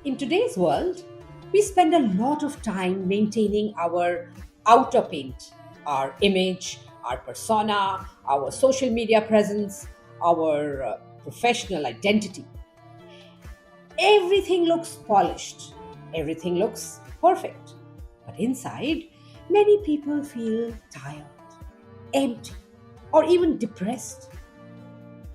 In today's world, we spend a lot of time maintaining our outer paint, our image, our persona, our social media presence, our professional identity. Everything looks polished, everything looks perfect. But inside, many people feel tired, empty, or even depressed.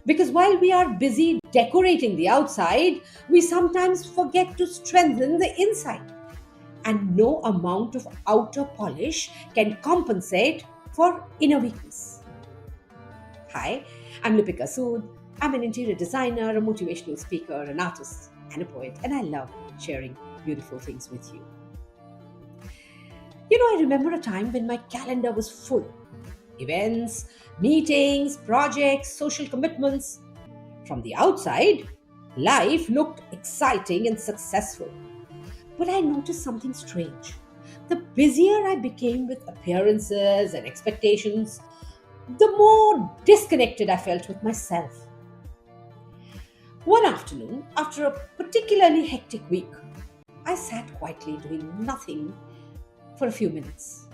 Because while we are busy decorating the outside, we sometimes forget to strengthen the inside. And no amount of outer polish can compensate for inner weakness. Hi, I'm Lipika Sud. I'm an interior designer, a motivational speaker, an artist, and a poet, and I love sharing beautiful things with you. I remember a time when my calendar was full: events, meetings, projects, social commitments. From the outside, life looked exciting and successful. But I noticed something strange. The busier I became with appearances and expectations, the more disconnected I felt with myself. One afternoon, after a particularly hectic week, I sat quietly doing nothing for a few minutes.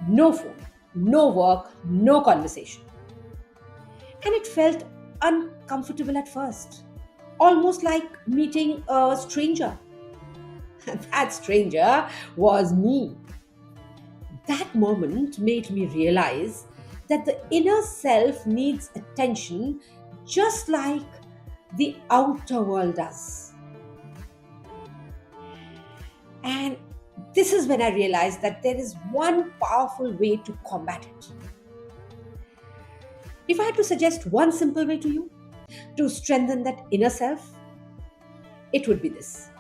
No phone, no work, no conversation. And it felt uncomfortable at first, almost like meeting a stranger. That stranger was me. That moment made me realize that the inner self needs attention just like the outer world does. And this is when I realized that there is one powerful way to combat it. If I had to suggest one simple way to you to strengthen that inner self, it would be this: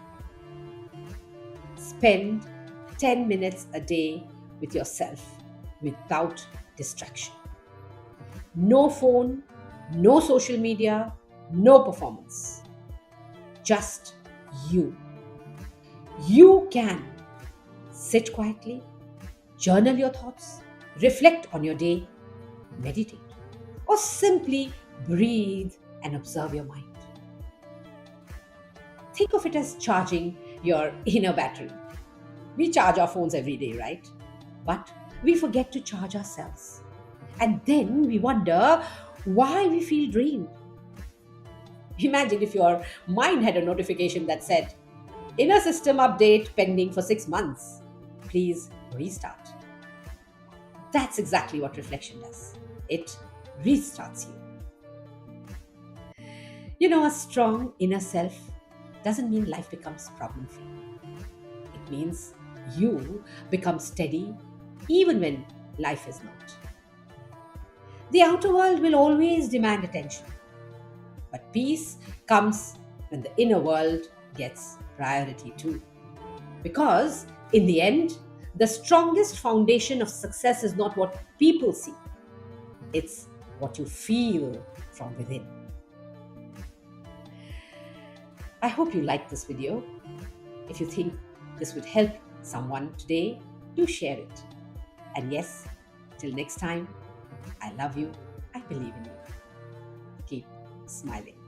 spend 10 minutes a day with yourself without distraction. No phone, no social media, no performance. Just you. You can sit quietly, journal your thoughts, reflect on your day, meditate, or simply breathe and observe your mind. Think of it as charging your inner battery. We charge our phones every day, right? But we forget to charge ourselves. And then we wonder why we feel drained. Imagine if your mind had a notification that said, "Inner system update pending for 6 months. Please restart." That's exactly what reflection does. It restarts you. A strong inner self doesn't mean life becomes problem free. It means you become steady even when life is not. The outer world will always demand attention, but peace comes when the inner world gets priority too. Because in the end, the strongest foundation of success is not what people see, it's what you feel from within. I hope you liked this video. If you think this would help someone today, do share it. And yes, till next time, I love you. I believe in you. Keep smiling.